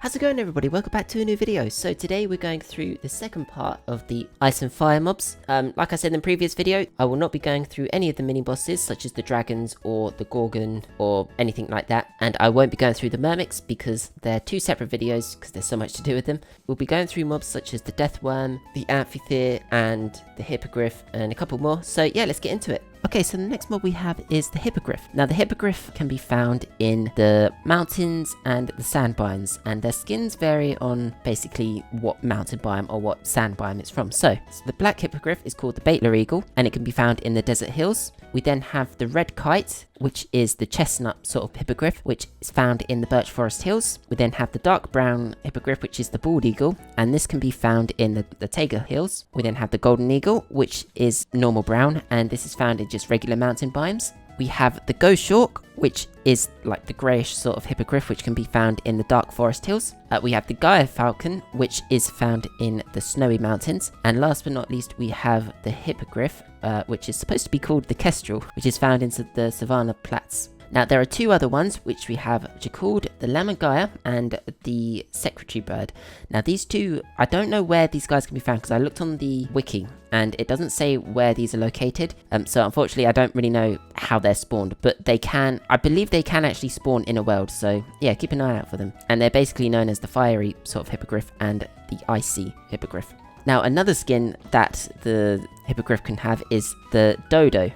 How's it going, everybody? Welcome back to a new video. So today we're going through the second part of the ice and fire mobs. Like I said in the previous video, I will not be going through any of the mini bosses such as the dragons or the gorgon or anything like that, and I won't be going through the Myrmex because they're two separate videos because there's so much to do with them. We'll be going through mobs such as the Deathworm, the Amphithere, and the Hippogryph, and a couple more. So yeah, let's get into it. Okay, so the next mob we have is the Hippogryph. Now the Hippogryph can be found in the mountains and the sand biomes, and their skins vary on basically what mountain biome or what sand biome it's from. So the black Hippogryph is called the Baitler Eagle, and it can be found in the desert hills. We then have the red Kite, which is the chestnut sort of Hippogryph, which is found in the birch forest hills. We then have the dark brown Hippogryph, which is the bald eagle, and this can be found in the Taiga hills. We then have the golden eagle, which is normal brown, and this is found in just regular mountain biomes. We have the ghost hawk, which is like the greyish sort of hippogryph, which can be found in the dark forest hills. We have the Gaia falcon, which is found in the snowy mountains. And last but not least, we have the hippogryph, which is supposed to be called the kestrel, which is found in the savanna plats. Now, there are two other ones which we have, which are called the Lammergeier and the Secretary Bird. Now, these two, I don't know where these guys can be found because I looked on the wiki and it doesn't say where these are located. So unfortunately, I don't really know how they're spawned, but they can, I believe they can actually spawn in a world. So yeah, keep an eye out for them. And they're basically known as the fiery sort of hippogryph and the icy hippogryph. Now, another skin that the hippogryph can have is the dodo.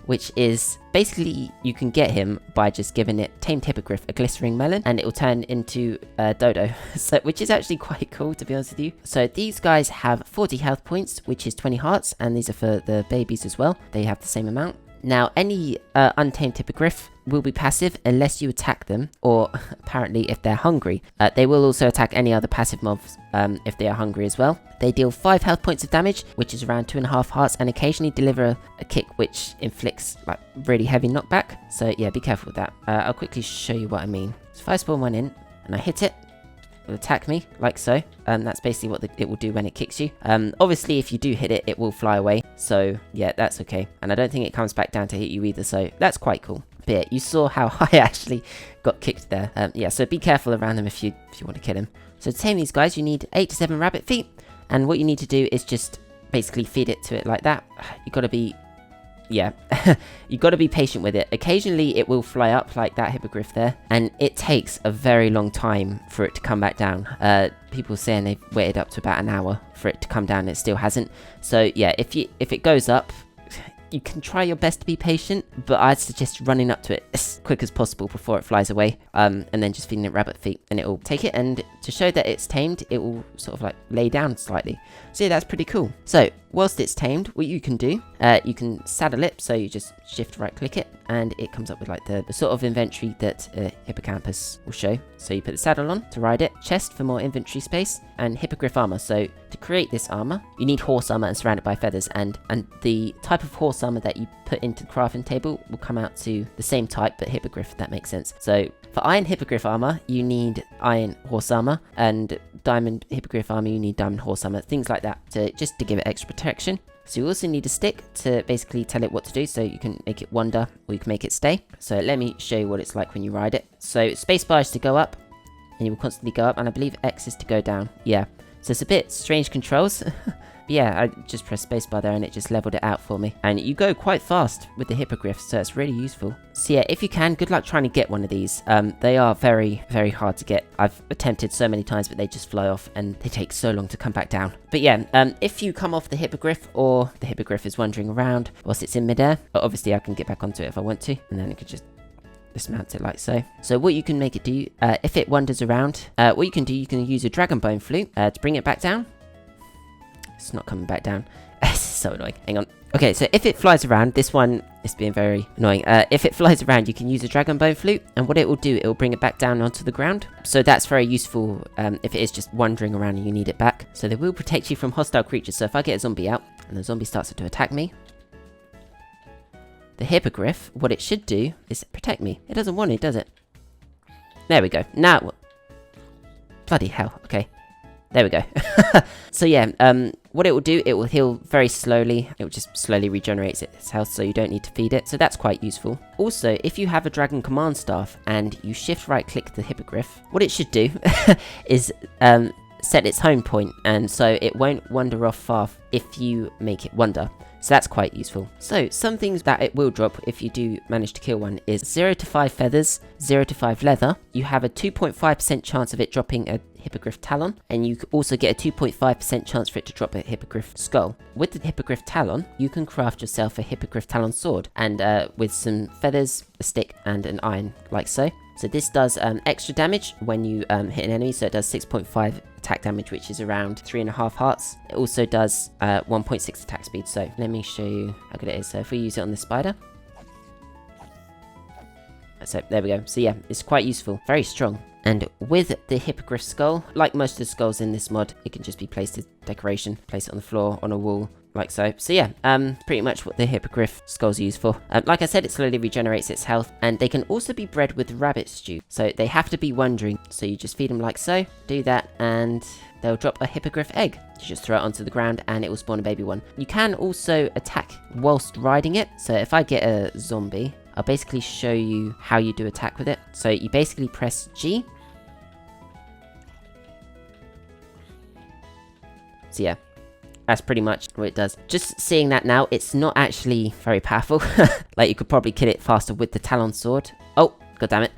Which is basically, you can get him by just giving it tamed hippogryph a glycerine melon and it will turn into a dodo, so which is actually quite cool, to be honest with you. So these guys have 40 health points, which is 20 hearts, and these are for the babies as well. They have the same amount. Now, any untamed hippogryph will be passive unless you attack them, or apparently if they're hungry. They will also attack any other passive mobs if they are hungry as well. They deal 5 health points of damage, which is around 2.5 hearts, and occasionally deliver a kick which inflicts like really heavy knockback. So yeah, be careful with that. I'll quickly show you what I mean. So if I spawn one in and I hit it, it'll attack me, like so. That's basically what it will do when it kicks you. Obviously, if you do hit it, it will fly away. So, yeah, that's okay. And I don't think it comes back down to hit you either, so that's quite cool. But yeah, you saw how I actually got kicked there. Yeah, so be careful around them if you want to kill him. So to tame these guys, you need 8 to 7 rabbit feet. And what you need to do is just basically feed it to it like that. You gotta be... yeah, you got to be patient with it. Occasionally it will fly up like that hippogryph there, and it takes a very long time for it to come back down. People saying they've waited up to about an hour for it to come down and it still hasn't. So yeah, if it goes up, you can try your best to be patient, but I'd suggest running up to it as quick as possible before it flies away, and then just feeding it rabbit feet, and it will take it, and to show that it's tamed, it will sort of like lay down slightly. So yeah, that's pretty cool. So whilst it's tamed, what you can do, you can saddle it, so you just shift right click it, and it comes up with like the sort of inventory that Hippocampus will show. So you put the saddle on to ride it, chest for more inventory space, and hippogryph armor. So to create this armor, you need horse armor and surround it by feathers, and the type of horse armor that you put into the crafting table will come out to the same type, but hippogryph, if that makes sense. So for iron hippogryph armor, you need iron horse armor, and diamond hippogryph armor, you need diamond horse armor, things like that, just to give it extra protection. So you also need a stick to basically tell it what to do, so you can make it wander or you can make it stay. So let me show you what it's like when you ride it. So spacebar is to go up, and you will constantly go up, and I believe X is to go down. Yeah, so it's a bit strange controls. Yeah, I just pressed spacebar there and it just leveled it out for me. And you go quite fast with the hippogriff, so it's really useful. So yeah, if you can, good luck trying to get one of these. They are very, very hard to get. I've attempted so many times, but they just fly off and they take so long to come back down. But yeah, if you come off the hippogriff, or the hippogriff is wandering around whilst it's in midair, obviously I can get back onto it if I want to, and then it could just dismount it like so. So what you can make it do, if it wanders around, what you can do, you can use a dragon bone flute to bring it back down. It's not coming back down. It's so annoying. Hang on. Okay, so if it flies around, this one is being very annoying. If it flies around, you can use a dragon bone flute, and what it will do, it will bring it back down onto the ground. So that's very useful if it is just wandering around and you need it back. So they will protect you from hostile creatures. So if I get a zombie out and the zombie starts to attack me, the hippogriff, what it should do is protect me. It doesn't want it, does it? There we go. Now, bloody hell. Okay. There we go. So yeah, what it will do, it will heal very slowly. It will just slowly regenerate its health, so you don't need to feed it. So that's quite useful. Also, if you have a dragon command staff and you shift right click the Hippogryph, what it should do is set its home point, and so it won't wander off far if you make it wander. So that's quite useful. So some things that it will drop if you do manage to kill one is 0 to 5 feathers, 0 to 5 leather. You have a 2.5% chance of it dropping a Hippogryph talon, and you also get a 2.5% chance for it to drop a Hippogryph skull. With the Hippogryph talon, you can craft yourself a Hippogryph talon sword, and with some feathers, a stick, and an iron, like so. So this does extra damage when you hit an enemy, so it does 6.5 attack damage, which is around 3.5 hearts. It also does 1.6 attack speed, so let me show you how good it is. So if we use it on the spider, so there we go. So yeah, it's quite useful, very strong. And with the Hippogryph skull, like most of the skulls in this mod, it can just be placed as decoration. Place it on the floor, on a wall, like so. So yeah, pretty much what the Hippogryph skull's used for. Like I said, it slowly regenerates its health, and they can also be bred with rabbit stew. So they have to be wandering, so you just feed them like so, do that, and they'll drop a Hippogryph egg. You just throw it onto the ground and it will spawn a baby one. You can also attack whilst riding it. So if I get a zombie, I'll basically show you how you do attack with it. So you basically press G. So yeah, that's pretty much what it does. Just seeing that now, it's not actually very powerful. Like, you could probably kill it faster with the Talon sword. Oh, god damn it.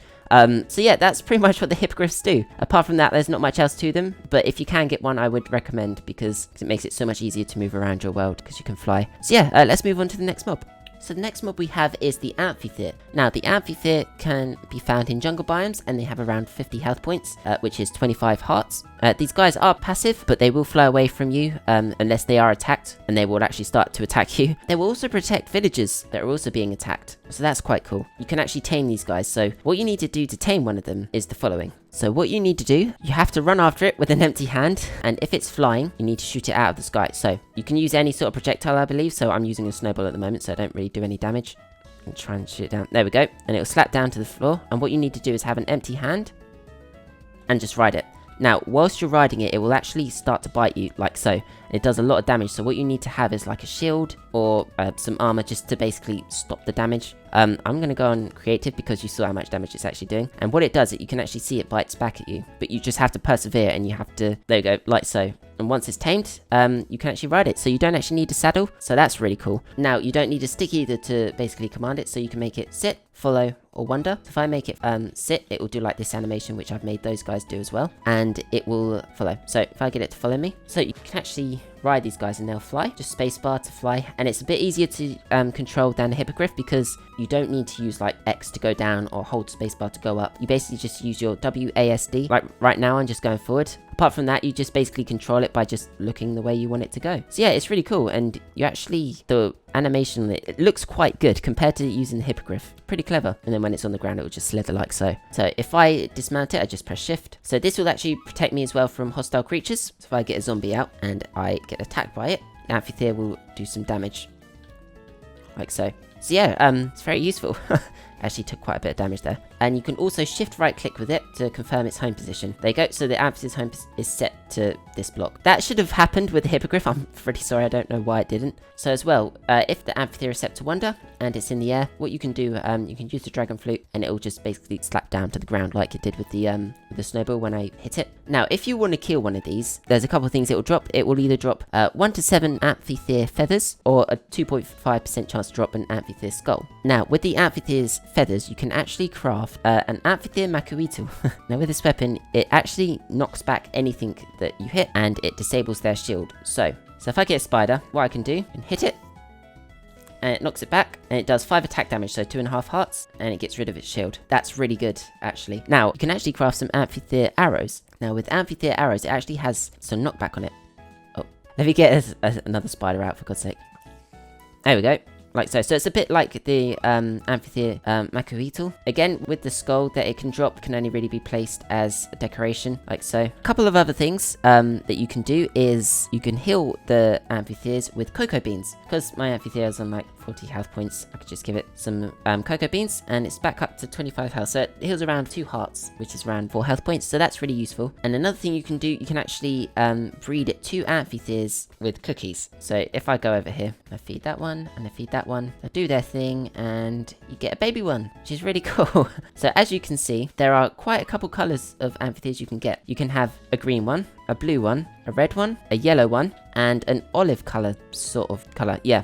So yeah, that's pretty much what the Hippogryphs do. Apart from that, there's not much else to them, but if you can get one, I would recommend, because it makes it so much easier to move around your world, because you can fly. So yeah, let's move on to the next mob. So the next mob we have is the Amphithere. Now, the Amphithere can be found in jungle biomes, and they have around 50 health points, which is 25 hearts. These guys are passive, but they will fly away from you unless they are attacked, and they will actually start to attack you. They will also protect villagers that are also being attacked, so that's quite cool. You can actually tame these guys, so what you need to do to tame one of them is the following. So what you need to do, you have to run after it with an empty hand, and if it's flying, you need to shoot it out of the sky. So you can use any sort of projectile, I believe, so I'm using a snowball at the moment, so I don't really do any damage. And try and shoot it down. There we go, and it'll slap down to the floor, and what you need to do is have an empty hand and just ride it. Now, whilst you're riding it, it will actually start to bite you, like so. It does a lot of damage, so what you need to have is like a shield or some armor just to basically stop the damage. I'm going to go on creative because you saw how much damage it's actually doing. And what it does, you can actually see it bites back at you, but you just have to persevere, and you have to, there you go, like so. And once it's tamed, you can actually ride it, so you don't actually need a saddle, so that's really cool. Now, you don't need a stick either to basically command it, so you can make it sit, follow, or wander. So if I make it sit, it will do like this animation, which I've made those guys do as well, and it will follow. So if I get it to follow me, so you can actually ride these guys and they'll fly. Just spacebar to fly, and it's a bit easier to control than the Hippogryph, because you don't need to use like X to go down or hold spacebar to go up. You basically just use your WASD. Like right now, I'm just going forward. Apart from that, you just basically control it by just looking the way you want it to go. So yeah, it's really cool, and you actually, the animation, it looks quite good compared to using the Hippogryph. Pretty clever. And then when it's on the ground, it will just slither like so. So if I dismount it, I just press shift. So this will actually protect me as well from hostile creatures. So if I get a zombie out and I get attacked by it, the Amphithere will do some damage. Like so. So yeah, it's very useful. Actually took quite a bit of damage there. And you can also shift right click with it to confirm its home position. There you go, so the Amphithere's home is set to this block. That should have happened with the Hippogryph. I'm pretty sorry, I don't know why it didn't. So as well, if the Amphithere is set to wander and it's in the air, what you can do, you can use the dragon flute, and it'll just basically slap down to the ground like it did with the snowball when I hit it. Now, if you want to kill one of these, there's a couple of things it will drop. It will either drop 1 to 7 Amphithere feathers, or a 2.5% chance to drop an Amphithere skull. Now, with the Amphithere's feathers, you can actually craft an Amphithere Makuito. Now, with this weapon, it actually knocks back anything that you hit, and it disables their shield. So if I get a spider, what I can do, and hit it, and it knocks it back, and it does 5 attack damage, so 2.5 hearts, and it gets rid of its shield. That's really good, actually. Now, you can actually craft some Amphithere arrows. Now, with Amphithere arrows, it actually has some knockback on it. Oh, let me get another spider out, for God's sake. There we go. Like so. So it's a bit like the Amphithere Makuito. Again, with the skull that it can drop, can only really be placed as a decoration, like so. A couple of other things that you can do is you can heal the Amphitheres with cocoa beans. Because my Amphithere is on like 40 health points. I could just give it some cocoa beans, and it's back up to 25 health. So it heals around 2 hearts, which is around 4 health points. So that's really useful. And another thing you can do, you can actually breed 2 Amphitheres with cookies. So if I go over here, I feed that one, and I feed that one. They do their thing, and you get a baby one, which is really cool. So as you can see, there are quite a couple colors of Amphitheres you can get. You can have a green one, a blue one, a red one, a yellow one, and an olive color sort of color. Yeah.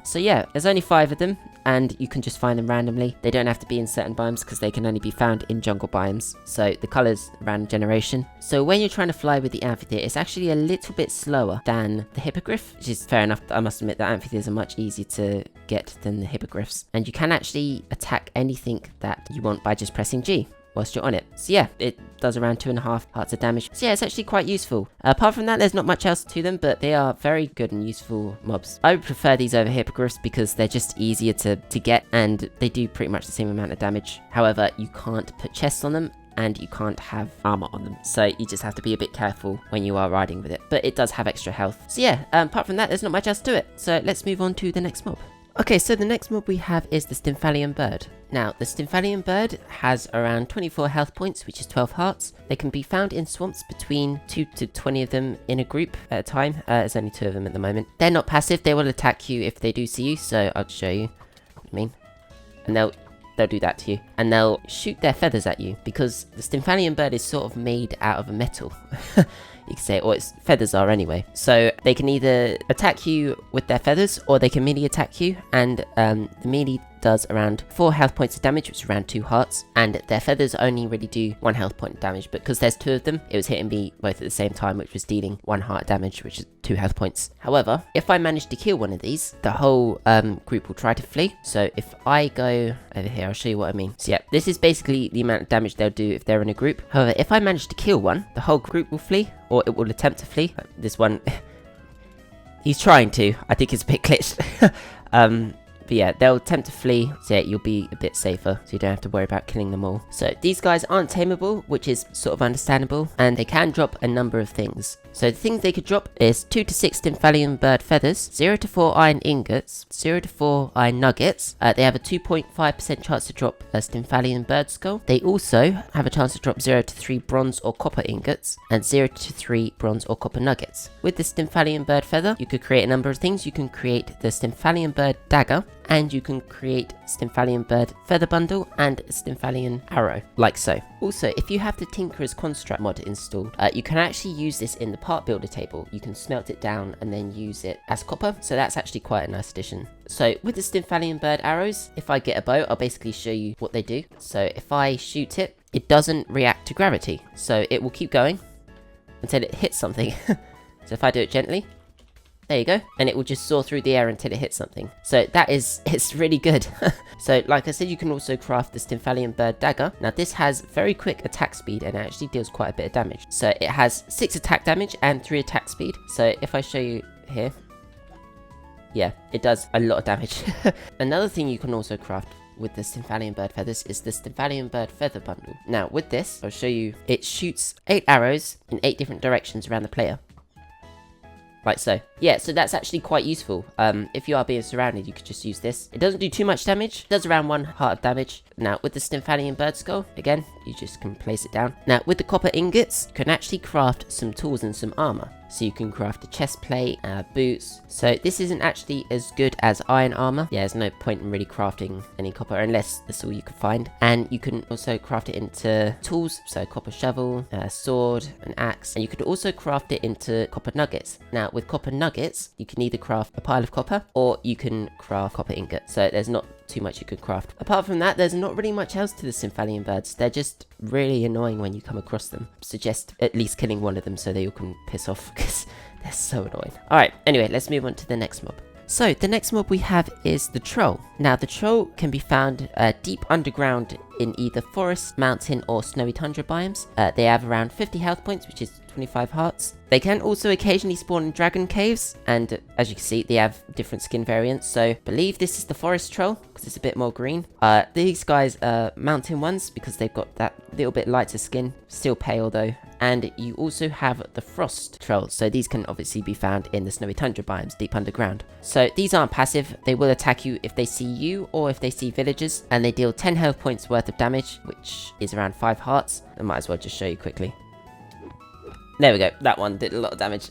So yeah, there's only 5 of them, and you can just find them randomly. They don't have to be in certain biomes because they can only be found in jungle biomes. So the colors random generation. So when you're trying to fly with the Amphithere, it's actually a little bit slower than the Hippogryph, which is fair enough. I must admit that Amphitheres are much easier to get than the Hippogryphs. And you can actually attack anything that you want by just pressing G whilst you're on it. So yeah, it does around 2.5 hearts of damage. So yeah, it's actually quite useful. Apart from that, there's not much else to them, but they are very good and useful mobs. I would prefer these over Hippogriffs because they're just easier to get, and they do pretty much the same amount of damage. However, you can't put chests on them, and you can't have armor on them, so you just have to be a bit careful when you are riding with it. But it does have extra health. So yeah, apart from that, there's not much else to it. So let's move on to the next mob. Okay, so the next mob we have is the Stymphalian Bird. Now, the Stymphalian Bird has around 24 health points, which is 12 hearts. They can be found in swamps, between 2 to 20 of them in a group at a time. There's only 2 of them at the moment. They're not passive, they will attack you if they do see you, so I'll show you what I mean. And they'll do that to you. And they'll shoot their feathers at you, because the Stymphalian Bird is sort of made out of a metal. You can say, or its feathers are anyway. So they can either attack you with their feathers, or they can melee attack you, and the melee does around 4 health points of damage, which is around 2 hearts, and their feathers only really do 1 health point of damage, but because there's 2 of them, it was hitting me both at the same time, which was dealing 1 heart damage, which is 2 health points. However, if I manage to kill one of these, the whole group will try to flee. So if I go over here, I'll show you what I mean. So yeah, this is basically the amount of damage they'll do if they're in a group. However, if I manage to kill one, the whole group will flee, or it will attempt to flee. This one, he's trying to. I think it's a bit glitched. But yeah, they'll attempt to flee, so yeah, you'll be a bit safer, so you don't have to worry about killing them all. So these guys aren't tameable, which is sort of understandable, and they can drop a number of things. So the things they could drop is 2 to 6 Stymphalian Bird feathers, 0 to 4 iron ingots, 0 to 4 iron nuggets. They have a 2.5% chance to drop a Stymphalian Bird skull. They also have a chance to drop 0 to 3 bronze or copper ingots, and 0 to 3 bronze or copper nuggets. With the Stymphalian Bird feather, you could create a number of things. You can create the Stymphalian Bird dagger, and you can create Stymphalian Bird feather bundle and a Stymphalian arrow, like so. Also, if you have the Tinkerer's Construct mod installed, you can actually use this in the part builder table. You can smelt it down and then use it as copper, so that's actually quite a nice addition. So with the Stymphalian Bird arrows, if I get a bow, I'll basically show you what they do. So if I shoot it, it doesn't react to gravity, so it will keep going until it hits something. So if I do it gently, there you go, and it will just soar through the air until it hits something. So it's really good. So like I said, you can also craft the Stymphalian Bird dagger. Now this has very quick attack speed and it actually deals quite a bit of damage. So it has 6 attack damage and 3 attack speed. So if I show you here, yeah, it does a lot of damage. Another thing you can also craft with the Stymphalian Bird feathers is the Stymphalian Bird feather bundle. Now with this, I'll show you, it shoots 8 arrows in 8 different directions around the player. Like so. Yeah, so that's actually quite useful. If you are being surrounded, you could just use this. It doesn't do too much damage. It does around 1 heart of damage. Now, with the Stymphalian Bird skull, again, you just can place it down. Now, with the copper ingots, you can actually craft some tools and some armor. So you can craft a chest plate, boots. So this isn't actually as good as iron armor. Yeah, there's no point in really crafting any copper unless that's all you can find. And you can also craft it into tools. So copper shovel, sword, an axe. And you could also craft it into copper nuggets. Now with copper nuggets, you can either craft a pile of copper or you can craft copper ingot. So there's not too much you could craft. Apart from that, there's not really much else to the Stymphalian Birds. They're just really annoying when you come across them. Suggest at least killing one of them so they all can piss off because they're so annoying. Alright, anyway, let's move on to the next mob. So, the next mob we have is the Troll. Now, the Troll can be found deep underground in either forest, mountain, or snowy tundra biomes. They have around 50 health points, which is 25 hearts. They can also occasionally spawn in dragon caves, and as you can see, they have different skin variants. So, I believe this is the forest troll, because it's a bit more green. These guys are mountain ones, because they've got that little bit lighter skin. Still pale though, And you also have the frost trolls. So these can obviously be found in the snowy tundra biomes deep underground. So these aren't passive. They will attack you if they see you or if they see villagers. And they deal 10 health points worth of damage, which is around 5 hearts. I might as well just show you quickly. There we go. That one did a lot of damage.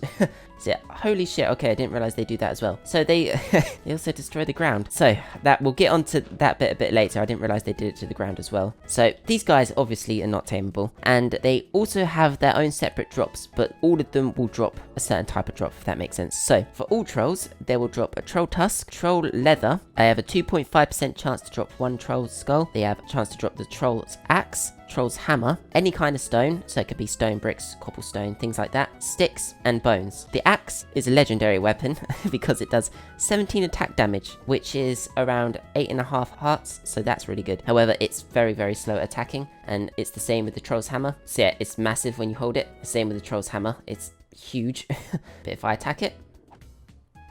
So yeah, holy shit. Okay, I didn't realize they do that as well. So they they also destroy the ground. So that we'll get onto that bit a bit later. I didn't realize they did it to the ground as well. So these guys obviously are not tameable, and they also have their own separate drops, but all of them will drop a certain type of drop, if that makes sense. So for all trolls, they will drop a troll tusk, troll leather. They have a 2.5% chance to drop one troll's skull. They have a chance to drop the troll's axe, troll's hammer, any kind of stone, so it could be stone, bricks, cobblestone, things like that, sticks, and bones. The axe is a legendary weapon because it does 17 attack damage, which is around 8.5 hearts, so that's really good. However, it's very, very slow at attacking, and it's the same with the troll's hammer. So yeah, it's massive when you hold it. The same with the troll's hammer, it's huge. But if I attack it,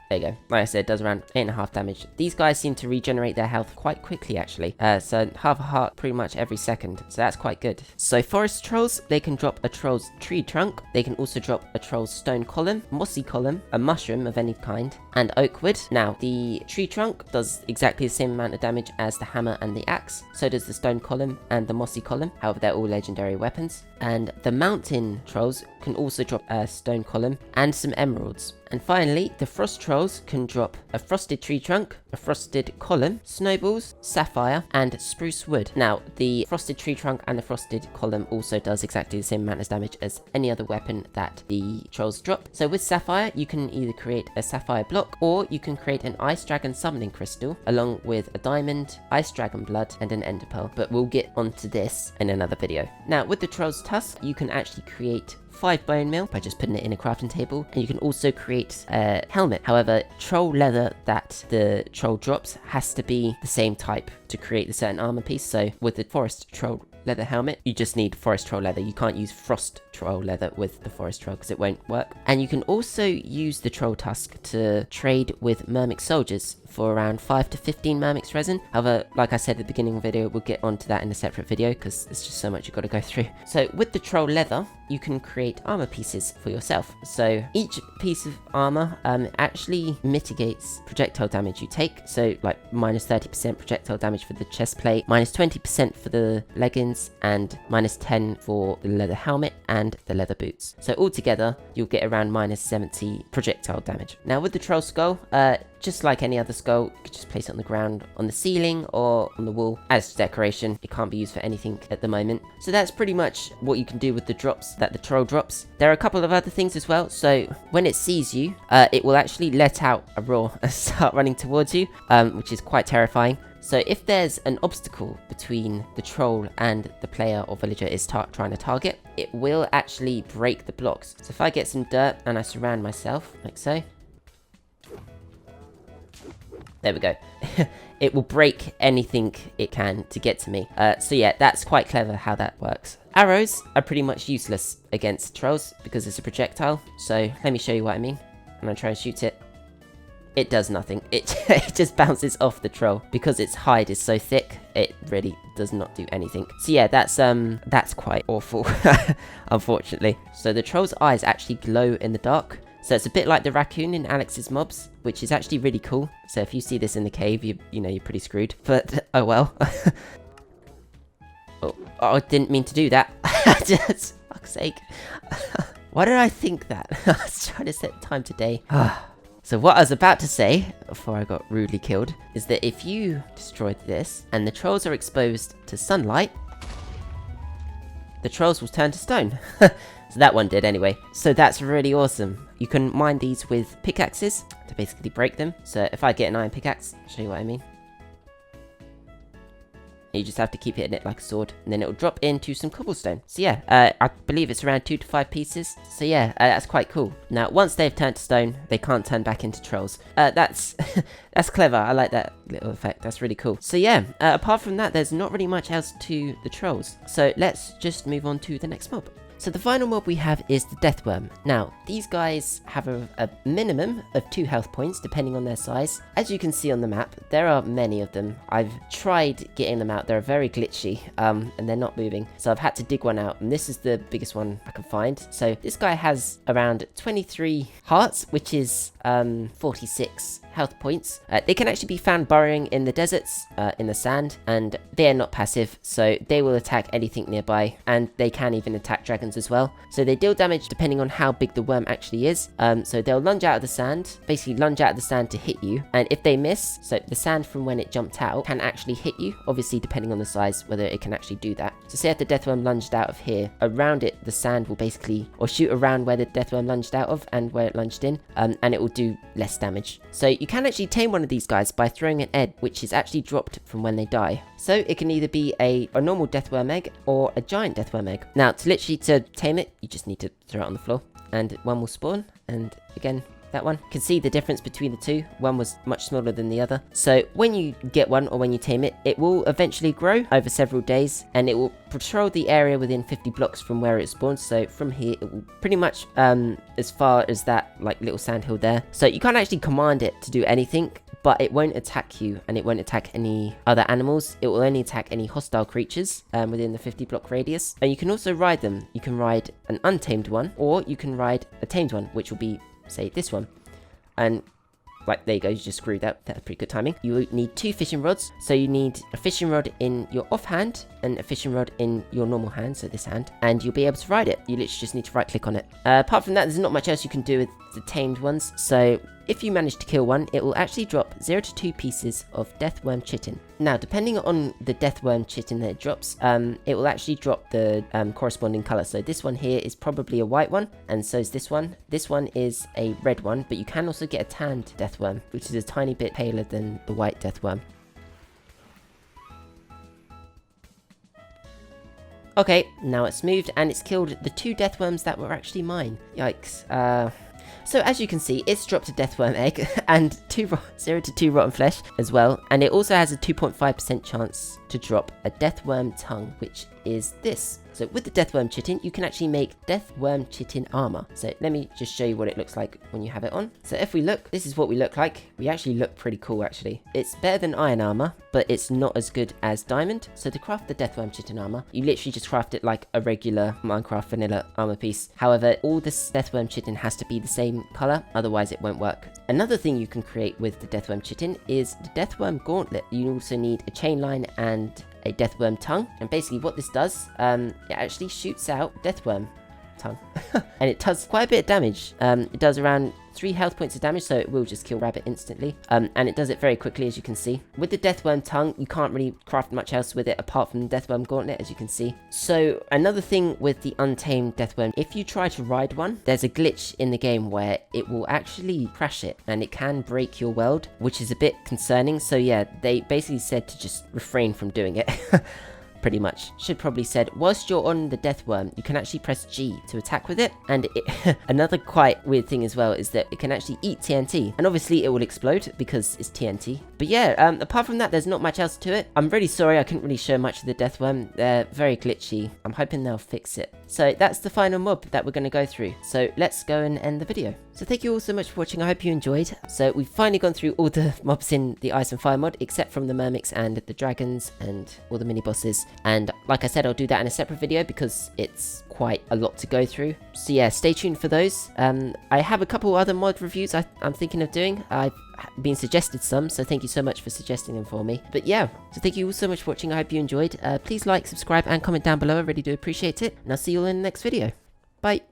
there you go. Like I said, it does around 8.5 damage. These guys seem to regenerate their health quite quickly, actually. So half a heart pretty much every second. So that's quite good. So forest trolls, they can drop a troll's tree trunk. They can also drop a troll's stone column, mossy column, a mushroom of any kind, and oak wood. Now, the tree trunk does exactly the same amount of damage as the hammer and the axe. So does the stone column and the mossy column. However, they're all legendary weapons. And the mountain trolls can also drop a stone column and some emeralds. And finally, the frost trolls can drop a frosted tree trunk, a frosted column, snowballs, sapphire, and spruce wood. Now, the frosted tree trunk and the frosted column also does exactly the same amount of damage as any other weapon that the trolls drop. So with sapphire, you can either create a sapphire block, or you can create an ice dragon summoning crystal, along with a diamond, ice dragon blood, and an ender pearl. But we'll get onto this in another video. Now, with the troll's tusk, you can actually create 5 bone meal by just putting it in a crafting table, and you can also create a helmet. However, troll leather that the troll drops has to be the same type to create the certain armor piece. So with the forest troll leather helmet, you just need forest troll leather. You can't use frost troll leather with the forest troll because it won't work. And you can also use the troll tusk to trade with Myrmex soldiers for around 5 to 15 Myrmex resin. However, like I said at the beginning of the video, we'll get onto that in a separate video because it's just so much you've got to go through. So with the troll leather, you can create armor pieces for yourself. So each piece of armor actually mitigates projectile damage you take. So like minus 30% projectile damage for the chest plate, minus 20% for the leggings, and minus 10 for the leather helmet and the leather boots. So altogether, you'll get around minus 70 projectile damage. Now with the troll skull, just like any other skull, you could just place it on the ground, on the ceiling, or on the wall as decoration. It can't be used for anything at the moment. So that's pretty much what you can do with the drops that the troll drops. There are a couple of other things as well. So when it sees you, it will actually let out a roar and start running towards you, which is quite terrifying. So if there's an obstacle between the troll and the player or villager is trying to target, it will actually break the blocks. So if I get some dirt and I surround myself, like so, there we go. It will break anything it can to get to me. So yeah, that's quite clever how that works. Arrows are pretty much useless against trolls because it's a projectile. So let me show you what I mean. I'm gonna try and shoot it. It does nothing. It just bounces off the troll because its hide is so thick. It really does not do anything. So yeah, that's quite awful, unfortunately. So the troll's eyes actually glow in the dark. So it's a bit like the raccoon in Alex's mobs, which is actually really cool. So if you see this in the cave, you know you're pretty screwed. But oh well. Oh, I didn't mean to do that. Just fuck's sake. Why did I think that? I was trying to set time today. So what I was about to say, before I got rudely killed, is that if you destroyed this, and the trolls are exposed to sunlight, the trolls will turn to stone. So that one did anyway. So that's really awesome. You can mine these with pickaxes to basically break them. So if I get an iron pickaxe, I'll show you what I mean. You just have to keep hitting it like a sword, and then it'll drop into some cobblestone. So yeah, I believe it's around 2 to 5 pieces. So yeah, that's quite cool. Now, once they've turned to stone, they can't turn back into trolls. That's that's clever. I like that little effect. That's really cool. So yeah, apart from that, there's not really much else to the trolls. So let's just move on to the next mob. So the final mob we have is the Deathworm. Now, these guys have a minimum of 2 health points depending on their size. As you can see on the map, there are many of them. I've tried getting them out. They're very glitchy, and they're not moving. So I've had to dig one out, and this is the biggest one I can find. So this guy has around 23 hearts, which is 46 health points. They can actually be found burrowing in the deserts, in the sand, and they are not passive, so they will attack anything nearby, and they can even attack dragons as well. So they deal damage depending on how big the worm actually is. So they'll lunge out of the sand, basically lunge out of the sand to hit you, and if they miss, so the sand from when it jumped out can actually hit you, obviously depending on the size, whether it can actually do that. So say if the Deathworm lunged out of here, around it the sand will basically, or shoot around where the Deathworm lunged out of and where it lunged in, and it will do less damage. So you can actually tame one of these guys by throwing an egg, which is actually dropped from when they die. So it can either be a normal Deathworm egg or a giant Deathworm egg. Now, to tame it, you just need to throw it on the floor, and one will spawn, and again, that one. You can see the difference between the two. One was much smaller than the other. So when you get one or when you tame it, it will eventually grow over several days, and it will patrol the area within 50 blocks from where it spawns. So from here, it will pretty much as far as that like little sandhill there. So you can't actually command it to do anything, but it won't attack you, and it won't attack any other animals. It will only attack any hostile creatures within the 50 block radius. And you can also ride them. You can ride an untamed one, or you can ride a tamed one, which will be, say, this one. And like, there you go, you just screwed that. That's pretty good timing. You need 2 fishing rods. So you need a fishing rod in your offhand and a fishing rod in your normal hand, so this hand, and you'll be able to ride it. You literally just need to right click on it. Apart from that, there's not much else you can do with the tamed ones. So if you manage to kill one, it will actually drop 0 to 2 pieces of Deathworm chitin. Now, depending on the Deathworm chitin that it drops, it will actually drop the corresponding color. So this one here is probably a white one, and so is this one. This one is a red one, but you can also get a tanned Deathworm, which is a tiny bit paler than the white Deathworm. Okay, now it's moved, and it's killed the 2 Deathworms that were actually mine. Yikes. So as you can see, it's dropped a Deathworm egg and 0 to 2 rotten flesh as well. And it also has a 2.5% chance to drop a Deathworm tongue, which is this. So with the Deathworm chitin, you can actually make Deathworm chitin armor. So let me just show you what it looks like when you have it on. So if we look, this is what we look like. We actually look pretty cool, actually. It's better than iron armor, but it's not as good as diamond. So to craft the Deathworm chitin armor, you literally just craft it like a regular Minecraft vanilla armor piece. However, all this Deathworm chitin has to be the same color, otherwise it won't work. Another thing you can create with the Deathworm chitin is the Deathworm gauntlet. You also need a chain line and a Deathworm tongue, and basically what this does, it actually shoots out Deathworm tongue and it does quite a bit of damage. It does around 3 health points of damage, so it will just kill rabbit instantly, and it does it very quickly, as you can see. With the Deathworm tongue, you can't really craft much else with it apart from the Deathworm gauntlet, as you can see. So another thing with the untamed Deathworm, if you try to ride one, there's a glitch in the game where it will actually crash it, and it can break your world, which is a bit concerning. So yeah, they basically said to just refrain from doing it. Pretty much. Should probably said, whilst you're on the Deathworm, you can actually press G to attack with it. And another quite weird thing as well is that it can actually eat TNT. And obviously it will explode because it's TNT. But yeah, apart from that, there's not much else to it. I'm really sorry I couldn't really show much of the Deathworm. They're very glitchy. I'm hoping they'll fix it. So that's the final mob that we're going to go through. So let's go and end the video. So thank you all so much for watching. I hope you enjoyed. So we've finally gone through all the mobs in the Ice and Fire mod, except from the Myrmex and the dragons and all the mini bosses. And like I said, I'll do that in a separate video because it's quite a lot to go through. So yeah, stay tuned for those. I have a couple other mod reviews I'm thinking of doing. I've been suggested some, so thank you so much for suggesting them for me. But yeah, so thank you all so much for watching. I hope you enjoyed. Please like, subscribe, and comment down below. I really do appreciate it. And I'll see you all in the next video. Bye.